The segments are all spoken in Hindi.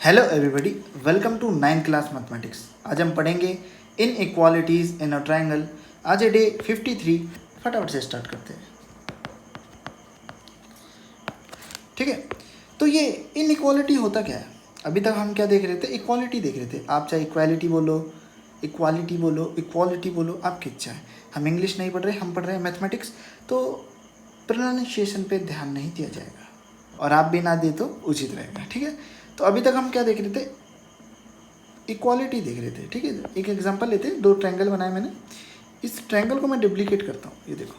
Hello everybody, welcome to 9th class mathematics. आज हम पढ़ेंगे इन इक्वालिटीज इन अ ट्रायंगल। आज है डे 53। फटाफट से स्टार्ट करते हैं। ठीक है, तो ये इन इक्वालिटी होता क्या है? अभी तक हम क्या देख रहे थे? इक्वालिटी देख रहे थे। आप चाहे इक्वालिटी बोलो, इक्वालिटी बोलो, इक्वालिटी बोलो, आपकी इच्छा है। हम इंग्लिश नहीं पढ़ रहे, हम पढ़ रहे हैं मैथमेटिक्स, तो प्रोनाउंसिएशन पे ध्यान नहीं दिया जाएगा और आप भी ना दे तो उचित रहेगा। ठीक है, तो अभी तक हम क्या देख रहे थे? इक्वालिटी देख रहे थे। ठीक है, एक एग्जांपल लेते हैं। दो ट्रायंगल बनाए मैंने। इस ट्रायंगल को मैं डुप्लीकेट करता हूँ। ये देखो,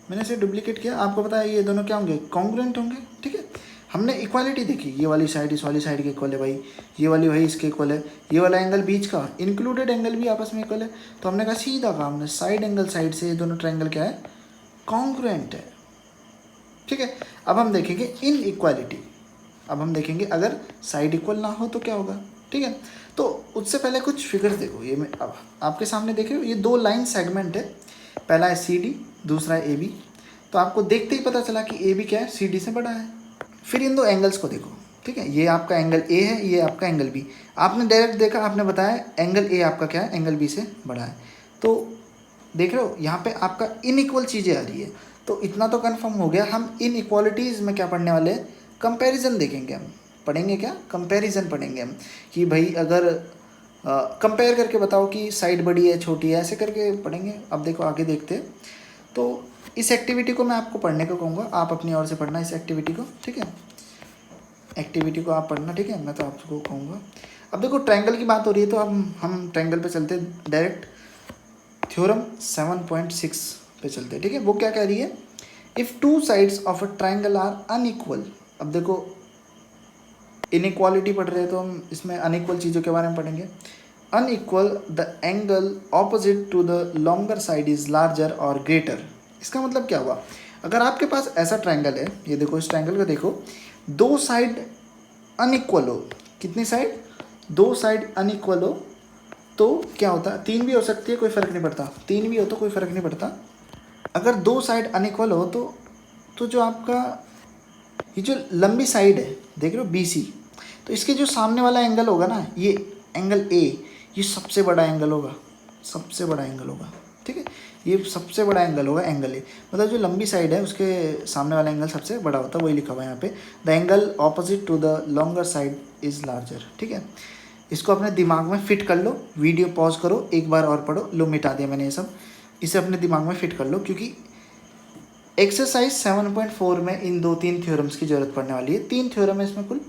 मैंने इसे डुप्लीकेट किया। आपको पता है ये दोनों क्या होंगे? कॉन्ग्रुएंट होंगे। ठीक है, हमने इक्वालिटी देखी, ये वाली साइड इस वाली साइड के इक्वल है भाई, ये वाली वही इसके इक्वल है, ये वाला एंगल बीच का इंक्लूडेड एंगल भी आपस में इक्वल है। तो हमने कहा सीधा कहा हमने, साइड एंगल साइड से ये दोनों ट्रायंगल क्या है? कॉन्ग्रुएंट है। ठीक है, अब हम देखेंगे इन इक्वालिटी। अब हम देखेंगे अगर साइड इक्वल ना हो तो क्या होगा। ठीक है, तो उससे पहले कुछ फिगर्स देखो। ये मैं अब आपके सामने देख रहे हो, ये दो लाइन सेगमेंट है। पहला है सी डी, दूसरा है ए बी। तो आपको देखते ही पता चला कि ए बी क्या है? सी डी से बड़ा है। फिर इन दो एंगल्स को देखो। ठीक है, ये आपका एंगल ए है, ये आपका एंगल बी। आपने डायरेक्ट देखा, आपने बताया एंगल ए आपका क्या है? एंगल बी से बड़ा है। तो देख रहे हो यहाँ पे आपका इनइक्वल चीज़ें आ रही है। तो इतना तो कन्फर्म हो गया। हम इन इक्वालिटीज़ में क्या पढ़ने वाले हैं? कंपैरिजन देखेंगे। हम पढ़ेंगे क्या? कंपैरिजन पढ़ेंगे हम, कि भाई अगर कंपेयर करके बताओ कि साइड बड़ी है छोटी है, ऐसे करके पढ़ेंगे। अब देखो आगे देखते हैं। तो इस एक्टिविटी को मैं आपको पढ़ने को कहूँगा, आप अपनी ओर से पढ़ना इस एक्टिविटी को। ठीक है, एक्टिविटी को आप पढ़ना। ठीक है, मैं तो आपको कहूँगा। अब देखो ट्रायंगल की बात हो रही है, तो हम ट्रायंगल पे चलते डायरेक्ट। थ्योरम 7.6 पे चलते हैं। ठीक है, वो क्या कह रही है? If two sides of a triangle are unequal. अब देखो इनइक्वालिटी पढ़ रहे हैं तो हम इसमें अनइक्वल चीज़ों के बारे में पढ़ेंगे। Unequal the angle opposite to the longer side is larger और ग्रेटर। इसका मतलब क्या हुआ? अगर आपके पास ऐसा ट्रायंगल है, ये देखो, इस ट्रायंगल को देखो, दो साइड अनइक्वल हो। कितनी साइड? दो साइड अनइक्वल हो तो क्या होता है? तीन भी हो सकती है, कोई फ़र्क नहीं पड़ता। तीन भी हो तो कोई फ़र्क नहीं पड़ता। अगर दो साइड अनइक्वल हो तो जो आपका ये जो लंबी साइड है, देख रहे हो, बी सी, तो इसके जो सामने वाला एंगल होगा ना, ये एंगल ए, ये सबसे बड़ा एंगल होगा। सबसे बड़ा एंगल होगा। ठीक है, ये सबसे बड़ा एंगल होगा, एंगल ए। मतलब जो लंबी साइड है उसके सामने वाला एंगल सबसे बड़ा होता है। वही लिखा हुआ है यहाँ पे, the angle opposite to the longer side is larger. ठीक है, इसको अपने दिमाग में फिट कर लो। वीडियो पॉज करो, एक बार और पढ़ो। लो, मिटा दिया मैंने ये सब। इसे अपने दिमाग में फिट कर लो, क्योंकि एक्सरसाइज 7.4 में इन दो तीन थ्योरम्स की जरूरत पड़ने वाली है। तीन थ्योरम है इसमें कुल,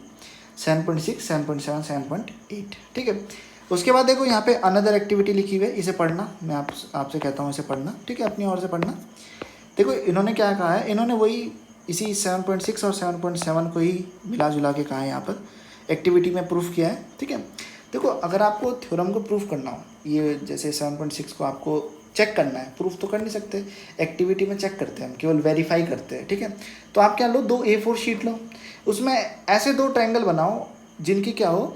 7.6, 7.7, 7.8। ठीक है, उसके बाद देखो यहाँ पे अनदर एक्टिविटी लिखी हुई है, इसे पढ़ना। मैं आपसे कहता हूँ इसे पढ़ना। ठीक है, अपनी ओर से पढ़ना। देखो इन्होंने क्या कहा है, इन्होंने वही इसी 7.6 और 7.7 को ही मिला जुला के कहा है यहाँ पर, एक्टिविटी में प्रूफ किया है। ठीक है, देखो अगर आपको थ्योरम को प्रूफ करना हो, ये जैसे 7.6 को आपको चेक करना है, प्रूफ तो कर नहीं सकते, एक्टिविटी में चेक करते हैं हम, केवल वेरीफाई करते हैं। ठीक है, तो आप क्या लो, दो A4 शीट लो, उसमें ऐसे दो ट्रायंगल बनाओ जिनकी क्या हो?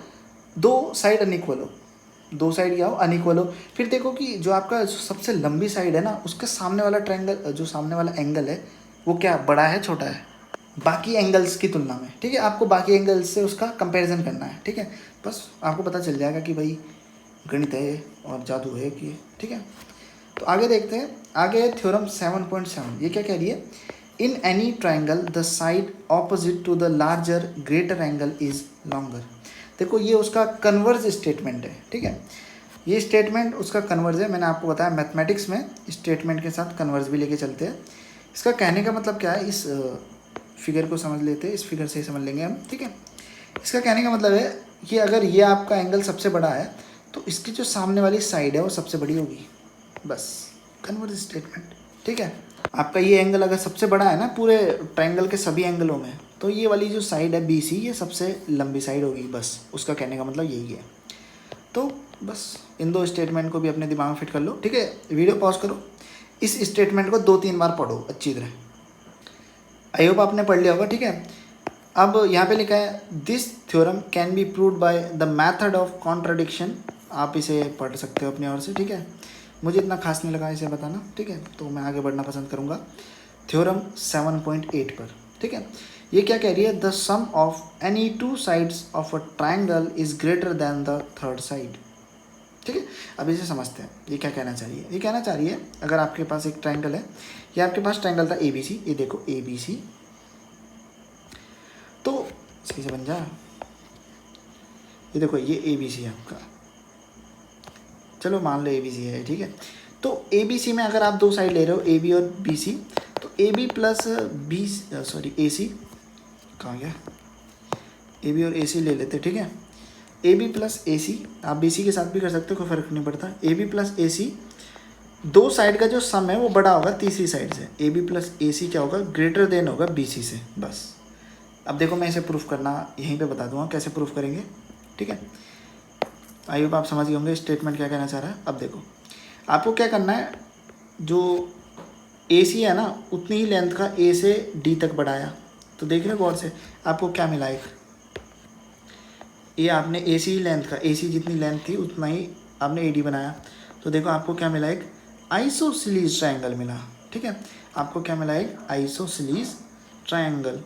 दो साइड अनइक्वल हो। दो साइड क्या हो? अनइक्वल हो। फिर देखो कि जो आपका सबसे लंबी साइड है ना, उसके सामने वाला ट्रायंगल, जो सामने वाला एंगल है, वो क्या बड़ा है छोटा है बाकी एंगल्स की तुलना में। ठीक है, आपको बाकी एंगल्स से उसका कंपैरिजन करना है। ठीक है, बस आपको पता चल जाएगा कि भाई गणित है और जादू है कि। ठीक है, तो आगे देखते हैं। आगे है थ्योरम 7.7। ये क्या कह रही है? In any triangle the side opposite to the larger greater angle is longer. देखो ये उसका कन्वर्ज स्टेटमेंट है। ठीक है, ये स्टेटमेंट उसका कन्वर्ज है। मैंने आपको बताया मैथमेटिक्स में स्टेटमेंट के साथ कन्वर्ज भी लेके चलते हैं। इसका कहने का मतलब क्या है? इस फिगर को समझ लेते हैं, इस फिगर से ही समझ लेंगे हम। ठीक है, इसका कहने का मतलब है कि अगर ये आपका एंगल सबसे बड़ा है तो इसकी जो सामने वाली साइड है वो सबसे बड़ी होगी। बस कन्वर्ज स्टेटमेंट। ठीक है, आपका ये एंगल अगर सबसे बड़ा है ना पूरे ट्रायंगल के सभी एंगलों में, तो ये वाली जो साइड है BC, ये सबसे लंबी साइड होगी। बस उसका कहने का मतलब यही है। तो बस इन दो स्टेटमेंट को भी अपने दिमाग में फिट कर लो। ठीक है, वीडियो पॉज करो, इस स्टेटमेंट को 2-3 बार पढ़ो अच्छी तरह। आई होप आपने पढ़ लिया होगा। ठीक है, अब यहाँ पे लिखा है this theorem can be proved by the method of contradiction. आप इसे पढ़ सकते हो अपनी ओर से। ठीक है, मुझे इतना खास नहीं लगा इसे बताना। ठीक है, तो मैं आगे बढ़ना पसंद करूँगा थ्योरम 7.8 पर। ठीक है, ये क्या कह रही है, the sum of any two sides of a triangle is greater than the third side. ठीक है, अब इसे समझते हैं ये क्या कहना चाह रही है। ये कहना चाह रही है अगर आपके पास एक ट्राइंगल है, ये आपके पास ट्राइंगल था ABC, ये देखो ABC, तो सही से बन जा, ये देखो ये ABC है आपका, चलो मान लो ABC है, ठीक है। तो ABC में अगर आप दो साइड ले रहे हो AB और BC, तो AB plus B sorry AC कहाँ गया, AB और AC ले लेते, ठीक है। AB प्लस AC, आप BC के साथ भी कर सकते हो, कोई फ़र्क नहीं पड़ता। AB प्लस AC, दो साइड का जो सम है वो बड़ा होगा तीसरी साइड से। AB प्लस AC क्या होगा, ग्रेटर देन होगा BC से, बस। अब देखो मैं इसे प्रूफ करना यहीं पे बता दूंगा कैसे प्रूफ करेंगे, ठीक है। आई होप आप समझ गए होंगे स्टेटमेंट क्या कहना चाह रहा है। अब देखो आपको क्या करना है, जो AC है ना उतनी ही लेंथ का A से D तक बढ़ाया, तो देख रहे गौर से आपको क्या मिला, एक ये आपने AC लेंथ का, AC जितनी लेंथ थी उतना ही आपने AD बनाया, तो देखो आपको क्या मिला, एक आइसोसेलेस ट्रायंगल मिला, ठीक है। आपको क्या मिला, एक आइसोसेलेस ट्रायंगल।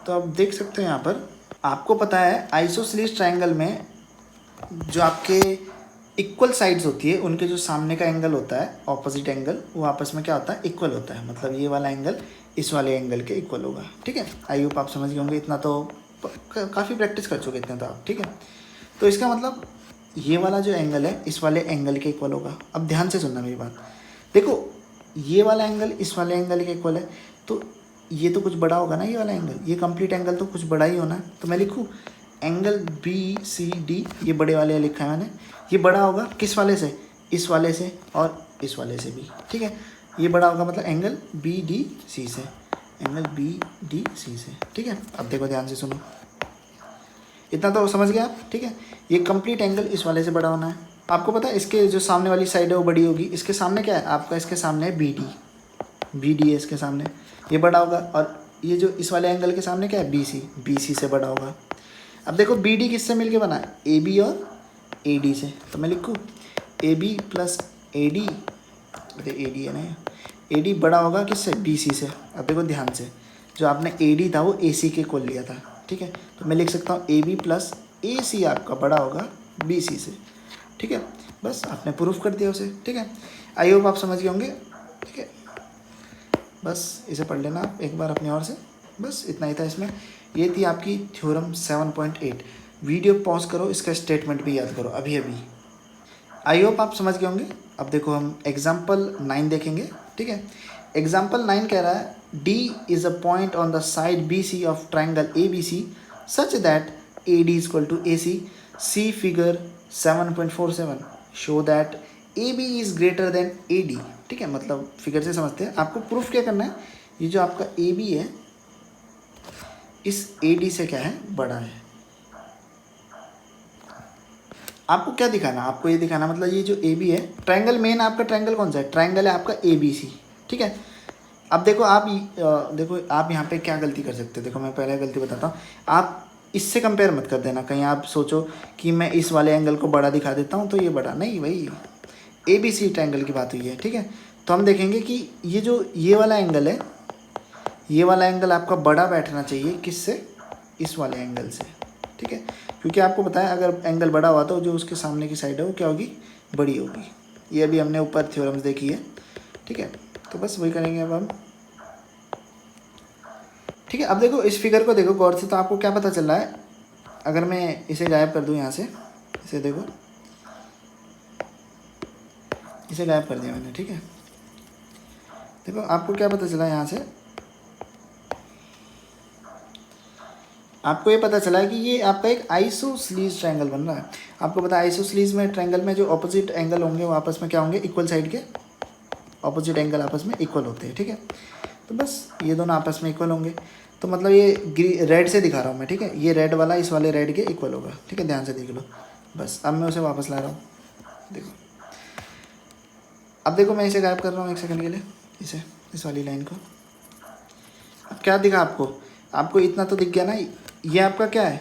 तो आप देख सकते हो यहाँ पर आपको पता है आइसोसेलेस ट्रायंगल में जो आपके इक्वल साइड्स होती है उनके जो सामने का एंगल होता है, ऑपोजिट एंगल, वो आपस में क्या होता है, इक्वल होता है। मतलब ये वाला एंगल इस वाले एंगल के इक्वल होगा, ठीक है। आई होप आप समझ गए होंगे, इतना तो काफ़ी प्रैक्टिस कर चुके इतने तो आप, ठीक है। तो इसका मतलब ये वाला जो एंगल है इस वाले एंगल के इक्वल होगा। अब ध्यान से सुनना मेरी बात, देखो ये वाला एंगल इस वाले एंगल के इक्वल है, तो ये तो कुछ बड़ा होगा ना, ये वाला एंगल, ये कंप्लीट एंगल तो कुछ बड़ा ही होना है। तो मैं लिखूँ एंगल BCD, ये बड़े वाले लिखा है मैंने, ये बड़ा होगा किस वाले से, इस वाले से और इस वाले से भी, ठीक है। ये बड़ा होगा मतलब एंगल BDC से, एंगल BDC से, ठीक है। अब देखो ध्यान से सुनो, इतना तो समझ गए आप, ठीक है। ये कंप्लीट एंगल इस वाले से बड़ा होना है। आपको पता है इसके जो सामने वाली साइड है वो बड़ी होगी, इसके सामने क्या है आपका, इसके सामने है BD है इसके सामने, ये बड़ा होगा। और ये जो इस वाले एंगल के सामने क्या है, BC से बड़ा होगा। अब देखो BD किससे मिलके बना है, AB और AD से, तो मैं लिखूँ AB प्लस AD, अरे AD है ना, AD बड़ा होगा किससे, BC से। अब देखो ध्यान से, जो आपने AD था वो AC के इक्वल लिया था, ठीक है। तो मैं लिख सकता हूँ AB प्लस AC आपका बड़ा होगा BC से, ठीक है। बस आपने प्रूफ कर दिया उसे, ठीक है। आई होप आप समझ गए होंगे, ठीक है। बस इसे पढ़ लेना आप एक बार अपनी ओर से, बस इतना ही था इसमें। ये थी आपकी थ्योरम 7.8। वीडियो पॉज करो, इसका स्टेटमेंट भी याद करो अभी अभी। आई होप आप समझ गए होंगे। अब देखो हम एग्जाम्पल 9 देखेंगे, ठीक है। एग्जाम्पल 9 कह रहा है D is a point on the side BC of triangle ABC such that AD is equal to AC। See figure 7.47 show that AB is greater than AD, ठीक है। मतलब फिगर से समझते हैं, आपको प्रूफ क्या करना है, ये जो आपका AB है इस AD से क्या है, बड़ा है। आपको क्या दिखाना, आपको ये दिखाना, मतलब ये जो AB है, ट्रायंगल मेन आपका ट्रायंगल कौन सा है, ट्रायंगल है आपका ABC, ठीक है। अब देखो आप यहाँ पे क्या गलती कर सकते हैं, देखो मैं पहले गलती बताता हूँ। आप इससे कंपेयर मत कर देना, कहीं आप सोचो कि मैं इस वाले एंगल को बड़ा दिखा देता हूँ तो ये बड़ा नहीं, भाई ABC ट्रायंगल की बात हुई है, ठीक है। तो हम देखेंगे कि ये जो ये वाला एंगल है, ये वाला एंगल आपका बड़ा बैठना चाहिए किससे, इस वाले एंगल से, ठीक है। क्योंकि आपको पता है अगर एंगल बड़ा हुआ तो जो उसके सामने की साइड है वो क्या होगी, बड़ी होगी। ये अभी हमने ऊपर थ्योरम्स देखी है, ठीक है। तो बस वही करेंगे अब हम, ठीक है। अब देखो इस फिगर को देखो गौर से, तो आपको क्या पता चल रहा है, अगर मैं इसे गायब कर दूं यहाँ से, इसे देखो, इसे गायब कर दिया मैंने, ठीक है। देखो आपको क्या पता चला यहाँ से, आपको ये पता चला है कि ये आपका एक आइसोसेलेस ट्रायंगल बन रहा है। आपको पता है आइसोसेलेस में ट्रायंगल में जो ऑपोजिट एंगल होंगे वो आपस में क्या होंगे, इक्वल साइड के ऑपोजिट एंगल आपस में इक्वल होते हैं, ठीक है। तो बस ये दोनों आपस में इक्वल होंगे, तो मतलब ये रेड से दिखा रहा हूँ मैं, ठीक है। ये रेड वाला इस वाले रेड के इक्वल होगा, ठीक है। ध्यान से देख लो, बस अब मैं उसे वापस ला रहा हूँ, देखो। अब देखो मैं इसे गायब कर रहा हूँ एक सेकंड के लिए, इसे, इस वाली लाइन को। अब क्या दिखा आपको, आपको इतना तो दिख गया ना, ये आपका क्या है,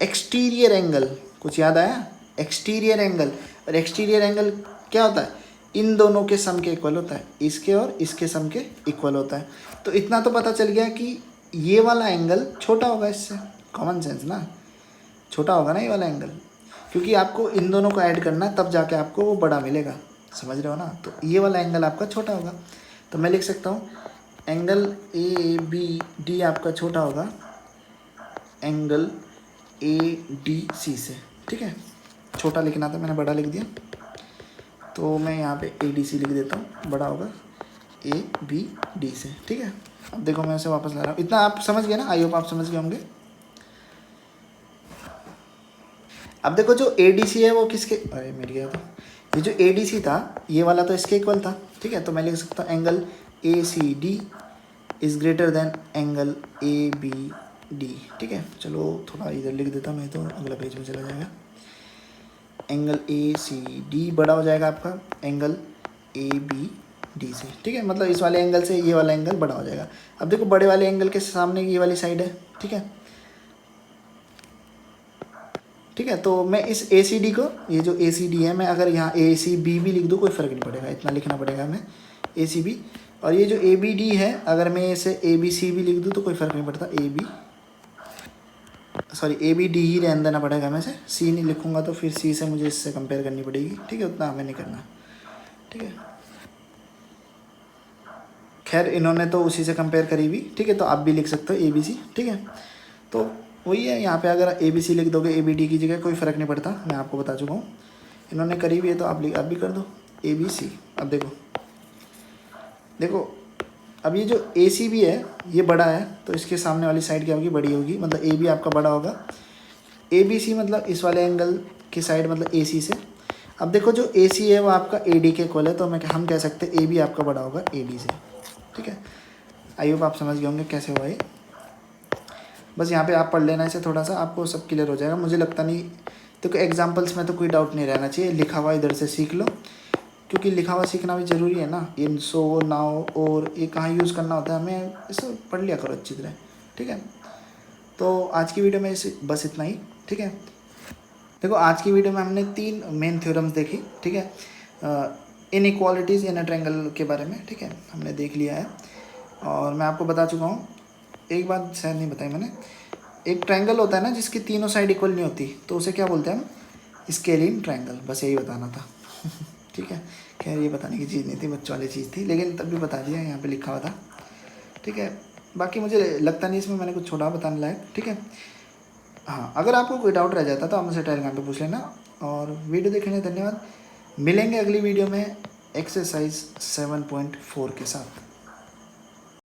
एक्सटीरियर एंगल, कुछ याद आया, एक्सटीरियर एंगल। और एक्सटीरियर एंगल क्या होता है, इन दोनों के सम के इक्वल होता है, इसके और इसके सम के इक्वल होता है। तो इतना तो पता चल गया कि ये वाला एंगल छोटा होगा इससे, कॉमन सेंस ना, छोटा होगा ना ये वाला एंगल, क्योंकि आपको इन दोनों को ऐड करना है तब जाके आपको वो बड़ा मिलेगा, समझ रहे हो ना। तो ये वाला एंगल आपका छोटा होगा, तो मैं लिख सकता हूँ एंगल ए बी डी आपका छोटा होगा एंगल ए डी सी से, ठीक है। छोटा लिखना था, मैंने बड़ा लिख दिया, तो मैं यहाँ पे ए डी सी लिख देता हूँ, बड़ा होगा ए बी डी से, ठीक है। अब देखो मैं इसे वापस ला रहा हूँ, इतना आप समझ गए ना, आई होप आप समझ गए होंगे। अब देखो जो ए डी सी है वो किसके, अरे मिल गया, तो ये जो ए डी सी था ये वाला तो इसके इक्वल था, ठीक है। तो मैं लिख सकता हूँ angle A C D is greater than angle A B D, ठीक है। चलो थोड़ा इधर लिख देता हूँ, मैं तो अगला पेज में चला जाएगा। एंगल ए सी डी बड़ा हो जाएगा आपका एंगल ए बी डी से, ठीक है। मतलब इस वाले एंगल से ये वाला एंगल बड़ा हो जाएगा। अब देखो बड़े वाले एंगल के सामने ये वाली साइड है, ठीक है, ठीक है। तो मैं इस ए सी डी को, ये जो ए सी डी है, मैं अगर यहाँ ए सी बी भी लिख दूँ कोई फ़र्क नहीं पड़ेगा, इतना लिखना पड़ेगा हमें ए सी बी। और ये जो ए बी डी है अगर मैं इसे ए बी सी भी लिख दूँ तो कोई फ़र्क नहीं पड़ता, ए बी डी ही रहने देना पड़ेगा हमें से, सी नहीं लिखूँगा तो फिर सी से मुझे इससे कंपेयर करनी पड़ेगी, ठीक है, उतना हमें नहीं करना, ठीक है। खैर इन्होंने तो उसी से कंपेयर करी भी, ठीक है, तो आप भी लिख सकते हो ए बी सी, ठीक है। तो वही है, यहाँ पे अगर ए बी सी लिख दोगे ए बी डी की जगह कोई फ़र्क नहीं पड़ता, मैं आपको बता चुका हूँ। इन्होंने करी भी है तो आप भी कर दो ए बी सी। अब देखो अब ये जो ए सी बी है ये बड़ा है, तो इसके सामने वाली साइड क्या होगी, बड़ी होगी, मतलब ए बी आपका बड़ा होगा ए बी सी, मतलब इस वाले एंगल की साइड मतलब ए सी से। अब देखो जो ए सी है वो आपका ए डी के इक्वल है, तो हम कह सकते हैं ए बी आपका बड़ा होगा ए डी से, ठीक है। आई होप आप समझ गए होंगे कैसे हुआ ये। बस यहाँ पे आप पढ़ लेना इसे, थोड़ा सा आपको सब क्लियर हो जाएगा। मुझे लगता नहीं, तो एग्जांपल्स में तो कोई डाउट नहीं रहना चाहिए, लिखा हुआ इधर से सीख लो, क्योंकि लिखा हुआ सीखना भी ज़रूरी है ना। इन, सो, नाउ, और ये कहाँ यूज़ करना होता है हमें, इसे पढ़ लिया करो अच्छी तरह, ठीक है। तो आज की वीडियो में बस इतना ही, ठीक है। देखो आज की वीडियो में हमने 3 मेन थ्योरम्स देखी, ठीक है, इनइक्वालिटीज़ इन अ ट्रायंगल के बारे में, ठीक है, हमने देख लिया है। और मैं आपको बता चुका हूँ, एक बात शायद नहीं बताई मैंने, एक ट्रायंगल होता है ना जिसकी तीनों साइड इक्वल नहीं होती, तो उसे क्या बोलते हैं हम, स्केलिन ट्रायंगल, बस यही बताना था ठीक है। खैर ये बताने की चीज़ नहीं थी, बच्चों वाली चीज़ थी, लेकिन तब भी बता दिया, यहाँ पे लिखा हुआ था, ठीक है। बाकी मुझे लगता नहीं इसमें मैंने कुछ छोटा बताने लायक, ठीक है। हाँ, अगर आपको कोई डाउट रह जाता तो आप मुझसे टेलीग्राम पे पूछ लेना। और वीडियो देखने धन्यवाद, मिलेंगे अगली वीडियो में एक्सरसाइज 7.4 के साथ।